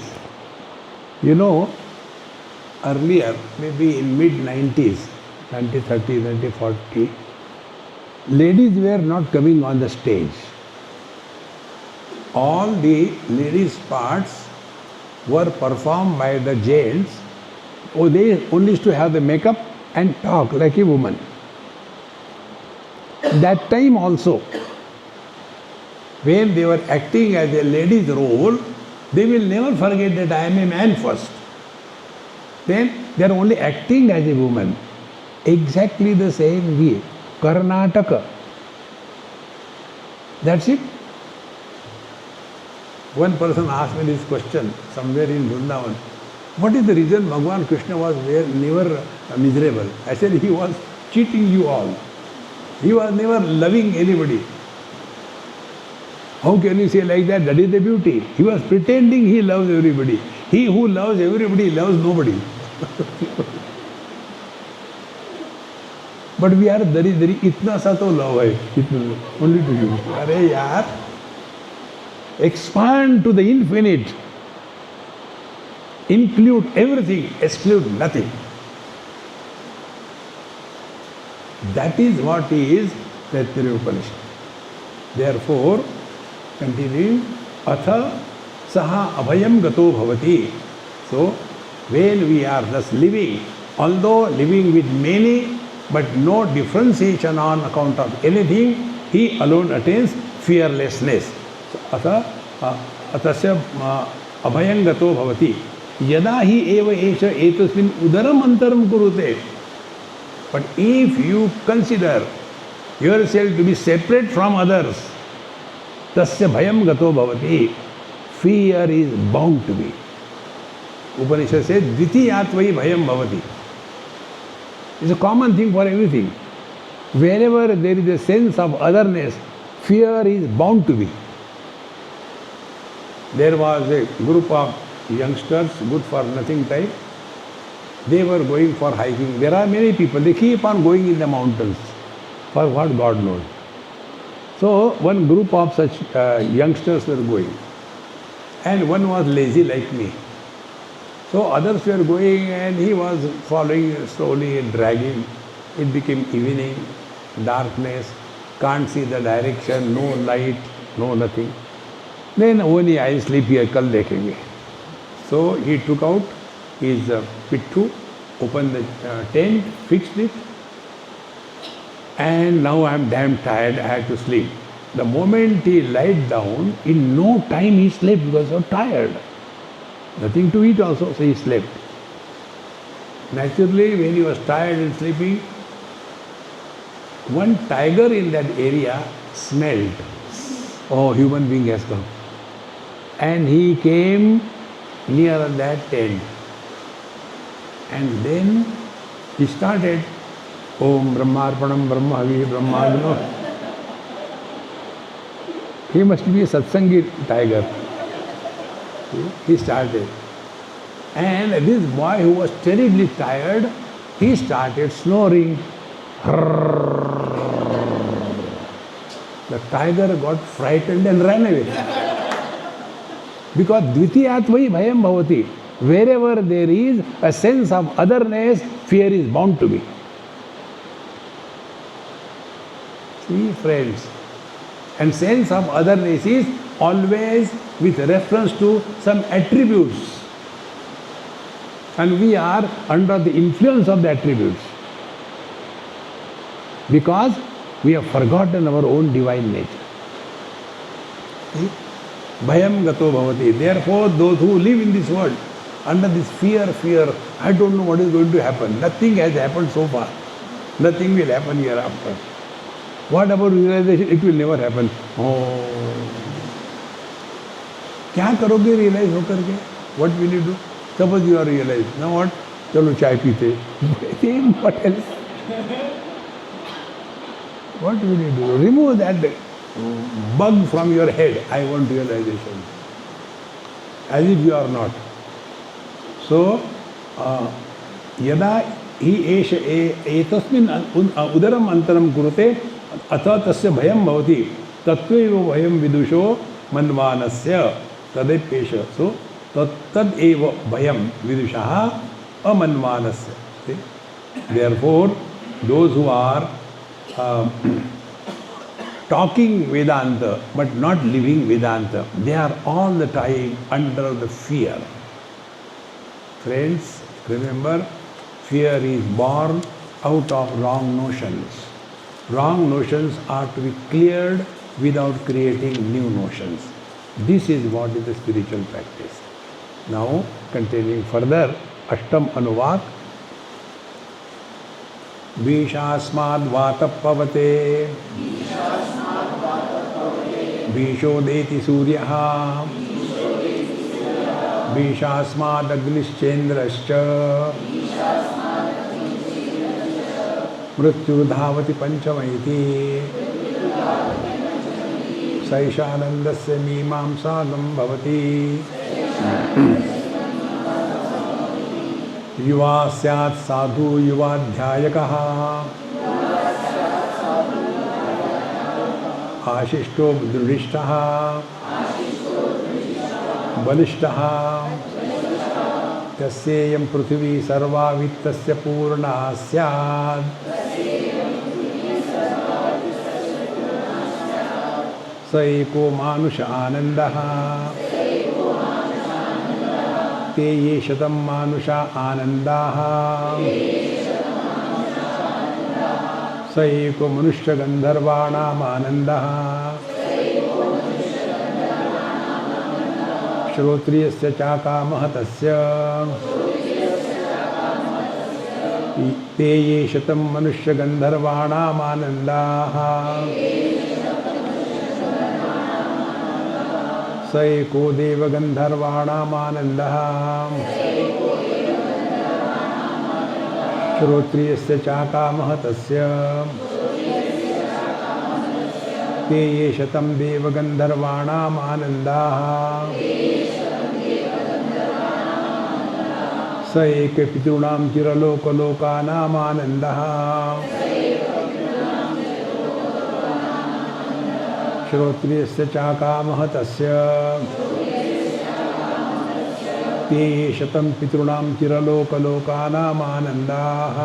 earlier, maybe in mid-90s, 1930, 1940, ladies were not coming on the stage. All the ladies' parts were performed by the gents. They only used to have the makeup and talk like a woman. That time also, when they were acting as a lady's role, they will never forget that I am a man first. Then they are only acting as a woman. Exactly the same way. Karnataka. That's it. One person asked me this question somewhere in Vrindavan. What is the reason Bhagavan Krishna was never miserable? I said he was cheating you all. He was never loving anybody. How can you say like that? That is the beauty. He was pretending he loves everybody. He who loves everybody loves nobody. But we are dari itna sa to love hai. Only to you. Arey yaar. Expand to the infinite. Include everything, exclude nothing. That is what is Taittareya Upanishad. Therefore, continuing, atha saha abhayam gato bhavati. So, when we are thus living, although living with many, but no differentiation on account of anything, he alone attains fearlessness. So, atasya abhayam gato bhavati. Yada hi eva esha etasmin udaram antaram kurute. But if you consider yourself to be separate from others, tasya bhayam gato bhavati. Fear is bound to be. Upanishad says, dvitiyatvai bhayam bhavati. It's a common thing for everything. Wherever there is a sense of otherness, fear is bound to be. There was a group of youngsters, good for nothing type. They were going for hiking. There are many people, they keep on going in the mountains for what God knows. So one group of such youngsters were going. And one was lazy like me. So others were going and he was following slowly, dragging. It became evening, darkness, can't see the direction, no light, no nothing. Then only I sleep here, kal dekhenge. So he took out his pittu, opened the tent, fixed it, and now I am damn tired, I have to sleep. The moment he lied down, in no time he slept because he was so tired. Nothing to eat also, so he slept. Naturally, when he was tired and sleeping, one tiger in that area smelled, oh, human being has come. And he came near that tent. And then he started, Om Brahmarpanam Brahmavi Brahmagno. He must be a Satsangi tiger. He started. And this boy who was terribly tired, he started snoring. The tiger got frightened and ran away. Because dvitiyatvai bhayam bhavati. Wherever there is a sense of otherness, fear is bound to be. See, friends, And sense of otherness is always with reference to some attributes. And we are under the influence of the attributes. Because we have forgotten our own divine nature. Bhayam gato bhavati. Therefore, those who live in this world under this fear, I don't know what is going to happen. Nothing has happened so far. Nothing will happen hereafter. What about realization? It will never happen. Oh. क्या करोगे realize होकर के? What will you do? Suppose you are realized. Now what? चलो चाय पीते. What else? What will you do? Remove that bug from your head. I want realization. As if you are not. So, यदा हि एष एतस्मिन् उदरम् अन्तरं कुरुते अथ तस्य भयं भवति तत्त्वैव भयं विदुषो मन्वानस्य तदेप्येष. सो तदेव भयं विदुषः अमन्वानस्य. Therefore, those who are talking Vedanta but not living Vedanta, they are all the time under the fear. Friends, remember, fear is born out of wrong notions. Wrong notions are to be cleared without creating new notions. This is what is the spiritual practice. Now, continuing further, Ashtam Anuvak. Bishasmad vatapavate Bishodeti suryaha Bishasmad agnischendrascha Mrityurdhavati panchamaiti Saishanandasya mimamsagam bhavati युवा स्यात् साधु युवाध्यायकः आशिष्टो दृढिष्ठः बलिष्ठः तस्येयं पृथिवी सर्वा वित्तस्य पूर्णा स्यात् स एको मानुष आनन्दः ते ये शतं मानुषा आनन्दाः स एको मनुष्यगन्धर्वाणाम् आनन्दः श्रोत्रियस्य चाकामः तस्य ते ये शतं मनुष्यगन्धर्वाणाम् आनन्दाः स एको देवगन्धर्वाणाम् आनन्दः श्रोत्रियस्य चाकामः तस्य ते ये शतं देवगन्धर्वाणाम् आनन्दाः स एक पितॄणां चिरलोकलोकानाम् आनन्दः श्रोत्रियस्य चाकामः तस्य ते ये शतं पितॄणां चिरलोकलोकानाम् आनन्दाः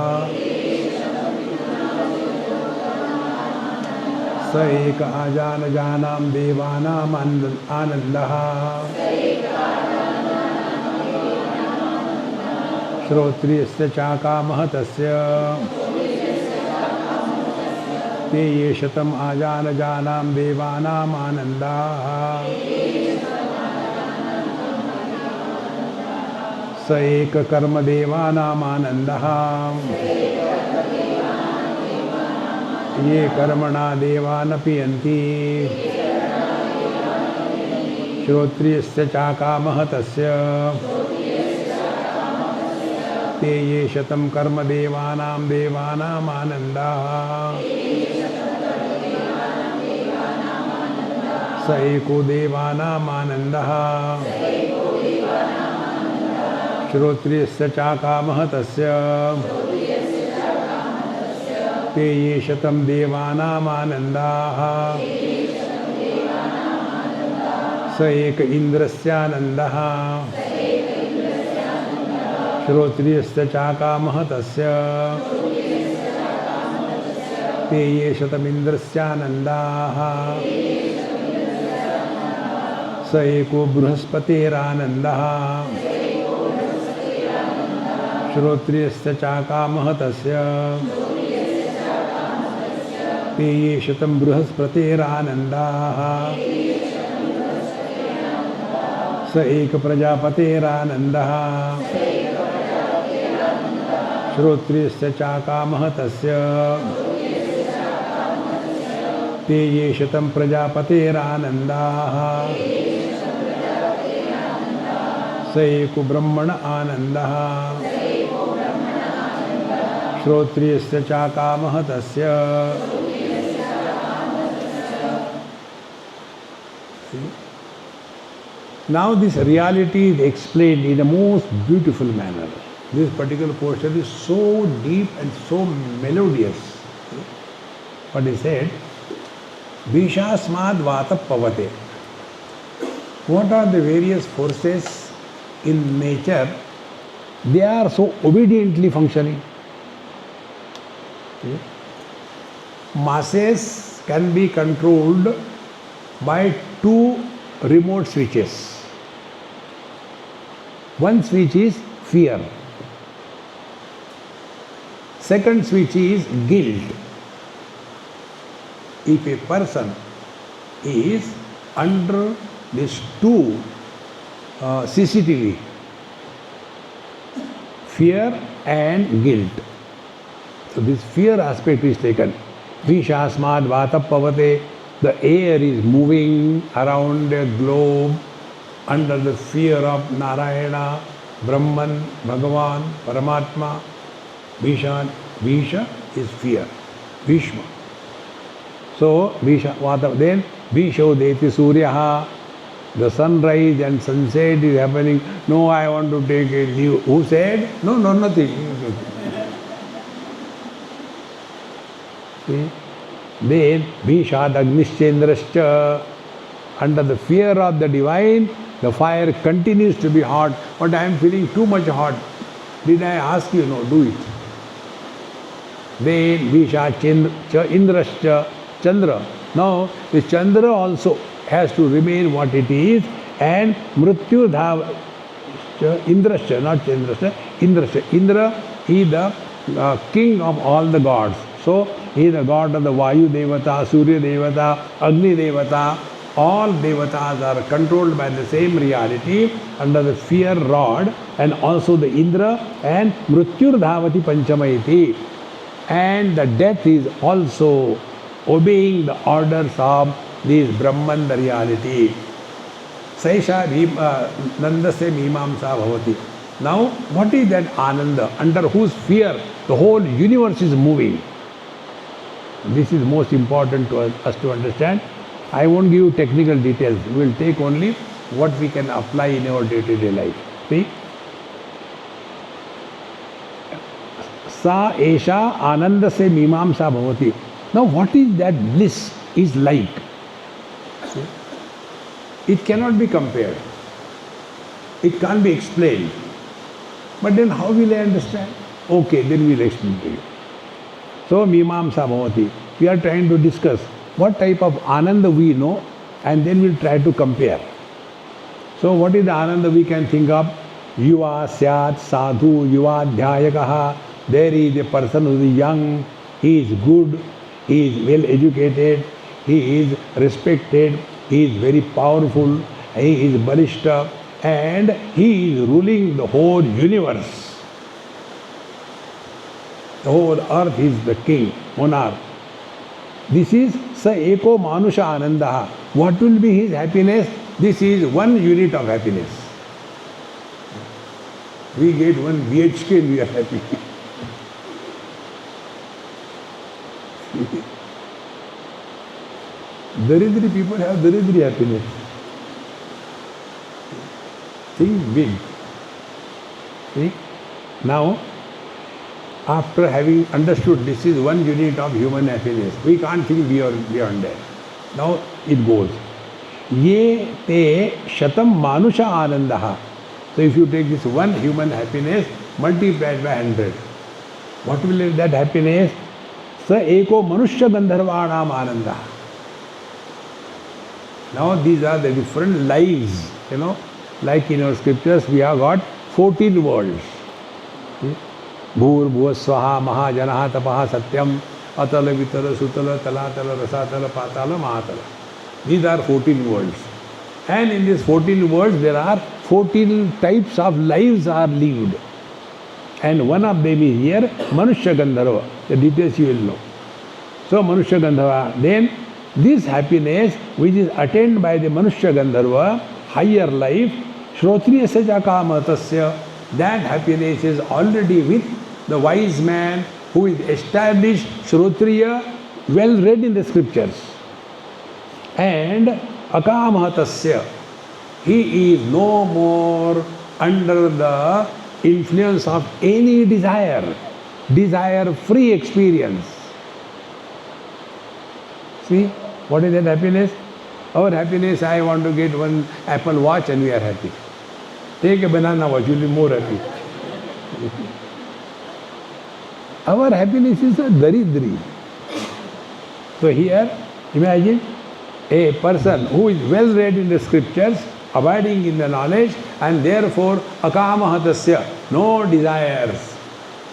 स एक आजानजानां देवानाम् आनन्दः श्रोत्रियस्य चाकामः तस्य ते ये शतम् आजानजानां देवानाम् आनन्दाः स एक कर्मदेवानाम् आनन्दः ये कर्मणा देवान् पीयन्ति श्रोत्रियस्य चाकामः तस्य ते ये शतं कर्मदेवानां देवानाम् आनन्दाः स एको देवानाम् आनन्दः श्रोत्रियस्य चाकामः तस्य ते ये शतं देवानाम् आनन्दाः स एक इन्द्रस्यानन्दः श्रोत्रियस्य चाकामः तस्य te ye shatamindrasyanandaha sa eko bruhaspateranandaha shrotriyasya chakamahatasya te ye shatam bruhaspateranandaha sa eka prajapateranandaha श्रोत्रियस्य चाकामहतस्य ते ये शतं प्रजापतेरानन्दाः स एको ब्रह्मण आनन्दः श्रोत्रियस्य चाकामहतस्य. Now this reality is explained in a most beautiful manner. This particular portion is so deep and so melodious. What he said, Bishasmad Vata Pavate. What are the various forces in nature? They are so obediently functioning. Masses can be controlled by two remote switches. One switch is fear. Second switch is guilt. If a person is under these two CCTV, fear and guilt. So this fear aspect is taken. Vishasmad Vata Pavate. The air is moving around a globe under the fear of Narayana, Brahman, Bhagavan, Paramatma. Visha is fear. Vishma. So, Visha, Vata, then Visho Deti Suryaha. The sunrise and sunset is happening. No, I want to take a leave. Who said? No, nothing. See? Then Vishad Agnishendrascha. Under the fear of the divine, the fire continues to be hot. But I am feeling too much hot. Did I ask you? No, do it. Then Visha Indrascha Chandra. Now the Chandra also has to remain what it is, and Mrityu Dhava Indrascha, not Chandrascha, Indrascha. Indra is the king of all the gods. So he is the god of the Vayu Devata, Surya Devata, Agni Devata. All devatas are controlled by the same reality under the fear rod, and also the Indra and Mrityur Dhavati Panchamaiti. And the death is also obeying the orders of this Brahman, the reality. Saisha Nandasya Mimamsa Bhavati. Now, what is that Ananda under whose fear the whole universe is moving? This is most important to us to understand. I won't give you technical details. We will take only what we can apply in our day-to-day life. See? Sa Esha Ananda se Mimamsa Bhavati. Now what is that bliss is like? See? It cannot be compared. It can't be explained. But then how will I understand? Okay, then we will explain to you. So Mimamsa Bhavati. We are trying to discuss what type of Ananda we know, and then we'll try to compare. So what is the Ananda we can think of? Yuva Syat Sadhu Yuva Dhyayakaha. There is a person who is young, he is good, he is well educated, he is respected, he is very powerful, he is balishta, and he is ruling the whole universe. The whole earth is the king, monarch. This is Sa Eko Manusha Anandaha. What will be his happiness? This is one unit of happiness. We get one BHK and we are happy. Daridri people have Daridri happiness. Think big. See? Now, after having understood this is one unit of human happiness, we can't think beyond that. Now it goes. Ye te shatam manusha anandaha. So if you take this one human happiness multiplied by 100, what will be that happiness? sa eko manushya gandharvanam ananda. Now these are the different lives, like in our scriptures we have got 14 worlds. Bhur, Bhuva, Swaha, Maha, Janaha, Tapaha, Satyam, Atala, Vitala, Sutala, Talatala, Rasatala, Patala, Mahatala. These are 14 worlds. And in these 14 worlds there are 14 types of lives are lived. And one of them is here, Manushya Gandharva. The details you will know. So Manushya Gandharva. Then this happiness which is attained by the Manushya Gandharva, higher life, Shrotriya Sajakaamatasya, that happiness is already with the wise man who is established, Shrotriya, well read in the scriptures. And Akamahatasya, he is no more under the influence of any desire-free experience. See, what is that happiness? Our happiness, I want to get one Apple watch and we are happy. Take a banana watch, you will be more happy. Our happiness is a daridri. So here, imagine a person who is well read in the scriptures, abiding in the knowledge, and therefore akamahatasya, no desires.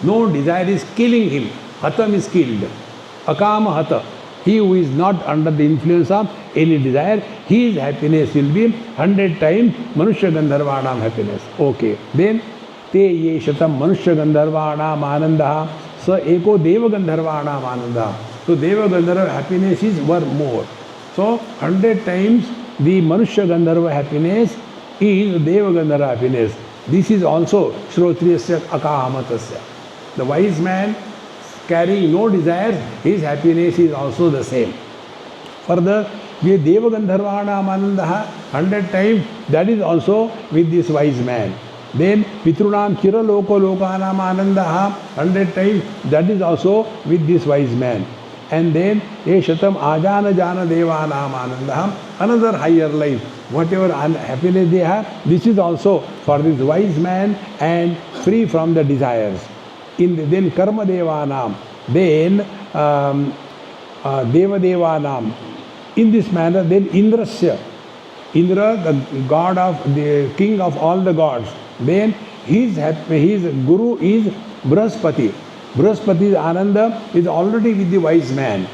No desire is killing him. Hatam is killed. Akamahata. He who is not under the influence of any desire, his happiness will be 100 times Manushya Gandharvanam happiness. Okay. Then, te ye shatam Manushya Gandharvanam anandaha, sa eko Deva Gandharvanam anandaha. So, Deva Gandharva happiness is worth more. So, 100 times the Manushya Gandharva happiness is Deva Gandharva happiness. This is also Shrotriyasya Akahamatasya. The wise man carrying no desires, his happiness is also the same. Further, the Deva Gandharvanam anandaha, 100 times, that is also with this wise man. Then Pitrunam Chira Loko Lokanam anandaha, 100 times, that is also with this wise man. And then Eshatam Ajana Jana Devanam anandaha, another higher life. Whatever happiness they have, this is also for this wise man and free from the desires. Then Karma Devanam, then Deva Devanam. In this manner, then Indrasya, Indra, the god of the king of all the gods. Then his guru is Brahaspati. Brahaspati's Ananda is already with the wise man.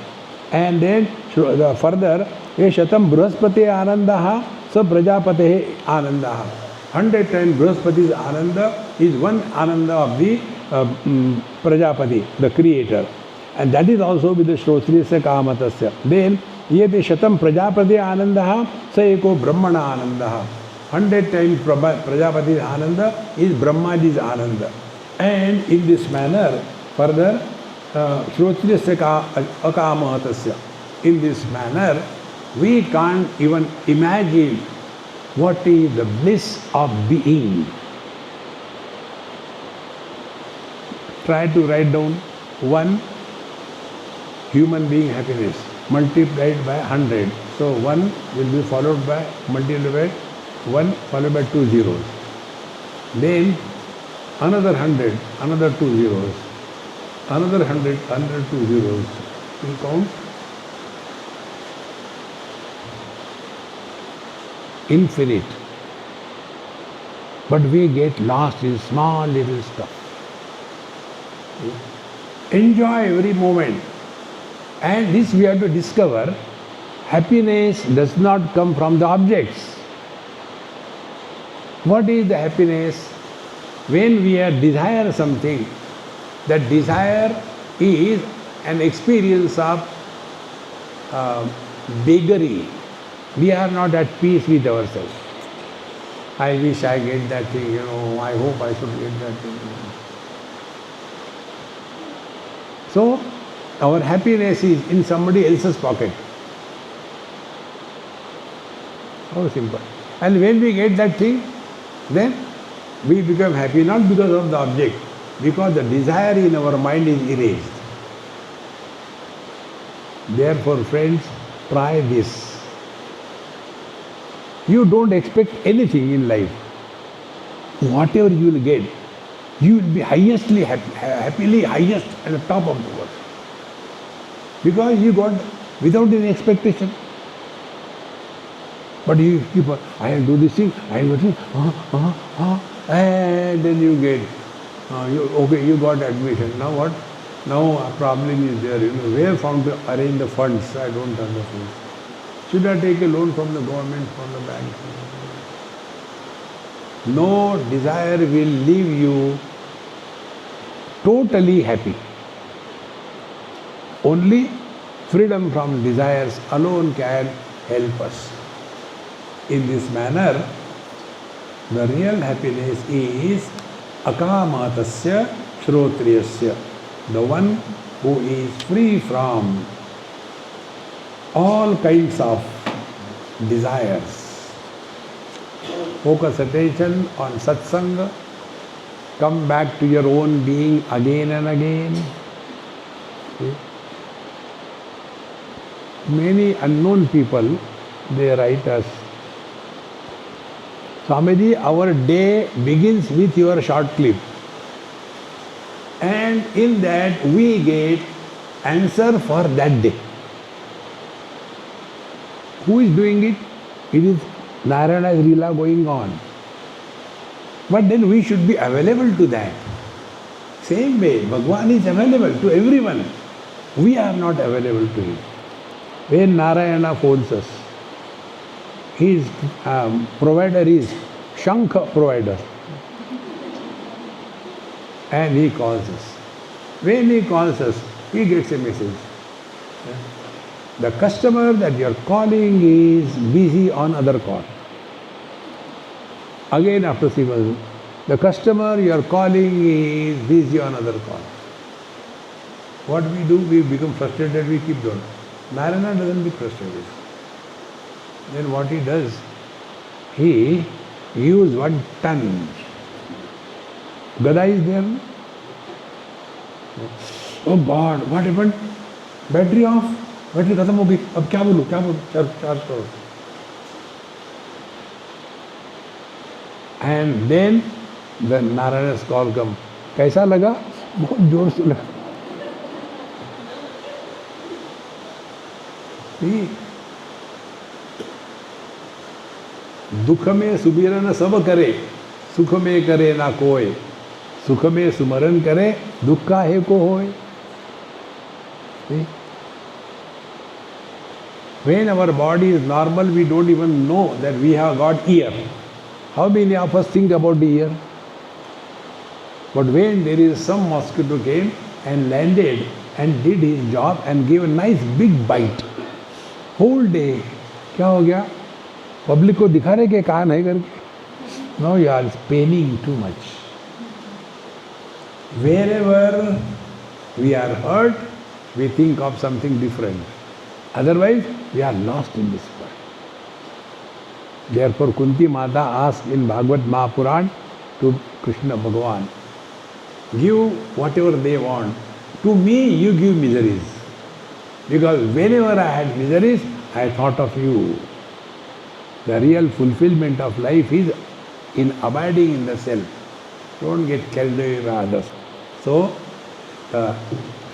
And then further, Shatam Brahaspati Anandaha, Sa Prajapate Anandaha. 100 times Brahaspati's Ananda is one Ananda of the Prajapati, the creator. And that is also with the Shrotriyasya Kamatasya. Then, Yete Shatam Prajapati Anandaha, Sa Eko Brahmana Anandaha. 100 times Prajapati's Ananda is Brahmaji's Ananda. And in this manner, further, Shrotriyasya Akamatasya. In this manner, we can't even imagine what is the bliss of being. Try to write down one human being happiness multiplied by 100. So 1 will be followed by multiplied by 1 followed by 2 zeros. Then another 100, another 2 zeros. Another 100, another 2 zeros. You count. Infinite. But we get lost in small little stuff. Enjoy every moment. And this we have to discover, happiness does not come from the objects. What is the happiness? When we desire something, that desire is an experience of beggary. We are not at peace with ourselves. I wish I get that thing, I hope I should get that thing. So, our happiness is in somebody else's pocket. How simple. And when we get that thing, then we become happy, not because of the object, because the desire in our mind is erased. Therefore, friends, try this. You don't expect anything in life. Whatever you will get, you will be happily highest at the top of the world. Because you got without any expectation. But you keep on, I will do this thing, I will do this, and then you get, you got admission. Now what? Now a problem is there. Where found to arrange the funds? I don't understand. Should I take a loan from the government, from the bank? No desire will leave you totally happy. Only freedom from desires alone can help us. In this manner, the real happiness is akamatasya shrotriyasya, the one who is free from all kinds of desires. Focus attention on satsanga, come back to your own being again and again. See? Many unknown people, they write us, Swamiji, our day begins with your short clip. And in that we get answer for that day. Who is doing it? It is Narayana's Leela going on. But then we should be available to that. Same way, Bhagwan is available to everyone. We are not available to him. When Narayana phones us, his provider is Shankha provider. And he calls us. When he calls us, he gets a message. The customer that you are calling is busy on other call. Again after 3 months, the customer you are calling is busy on other call. What we do, we become frustrated, we keep doing. Narayana doesn't be frustrated. Then what he does, he uses one ton. Gada is there. Oh God, what happened? Battery off. Battery खत्म हो गई. अब क्या बोलूं? Charge करो. And then the Narayana's call come. कैसा लगा? बहुत जोर से लगा. दुख में सुमिरन सब करे, सुख में करे ना कोई. सुख में सुमरन करे, दुख का है को होए. When our body is normal, we don't even know that we have got ear. How many of us think about the ear? But when there is some mosquito came and landed and did his job and gave a nice big bite, whole day, क्या हो गया? Public को दिखा रहे कि कान है करके. No, you are paining too much. Wherever we are hurt, we think of something different. Otherwise, we are lost in this world. Therefore, Kunti Mata asked in Bhagavad Mahapuran to Krishna Bhagavan, give whatever they want. To me, you give miseries. Because whenever I had miseries, I thought of you. The real fulfillment of life is in abiding in the self. Don't get carried away by others. So, the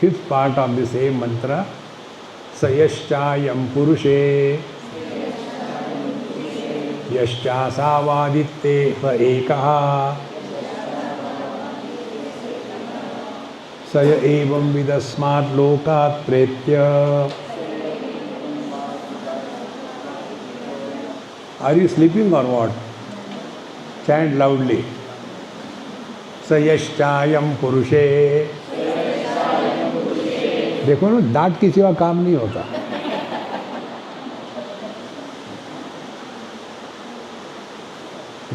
fifth part of the same mantra, Sayaschayam Purushe Yascha Savaditte Sa Ekaha Saya Evam Vidasmat Lokat Pretya. Are you sleeping or what? Chant loudly. Sayaschayam Purushe. देखो ना, दांत के सिवा काम नहीं होता.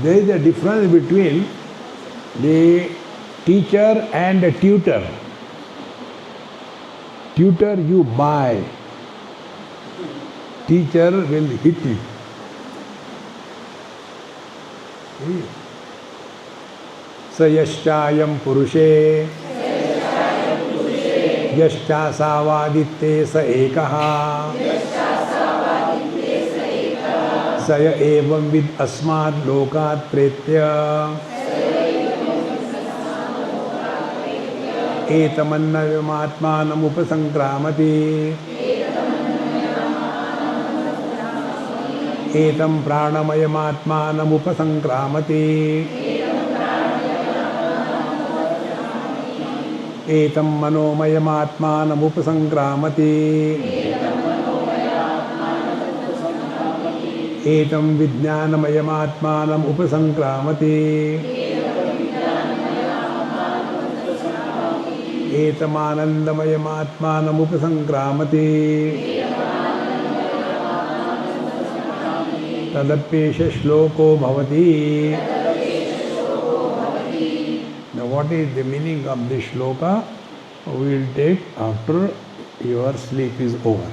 There is a difference between the teacher and a tutor. Tutor you buy. Teacher will hit you. Sayaschayam Purushe Yascha Savaditte Sa Ekaha Saya Evam Vid Asmat Lokat Pretya एतमन्नयमात्मानम् उपसंक्रामति एतं प्राणमयमात्मानम् उपसंक्रामति एतं मनोमयमात्मानम् उपसंक्रामति एतं विज्ञानमयमात्मानम् उपसंक्रामति एतमानन्दमयमात्मानम् उपसंक्रामति तदप्येष श्लोको भवति. Now what is the meaning of this shloka? We will take after your sleep is over.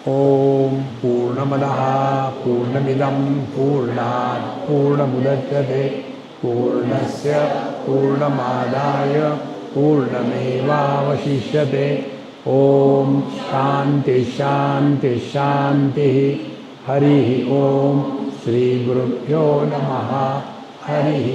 Om Purnamadaha Purnamidam Purnat Purnamudachyate Purnasya Purnamadaya Purnamevavashishyate. Om Shanti Shanti Shanti. Harihi Om Shri Gurubhyo Namaha. Harihi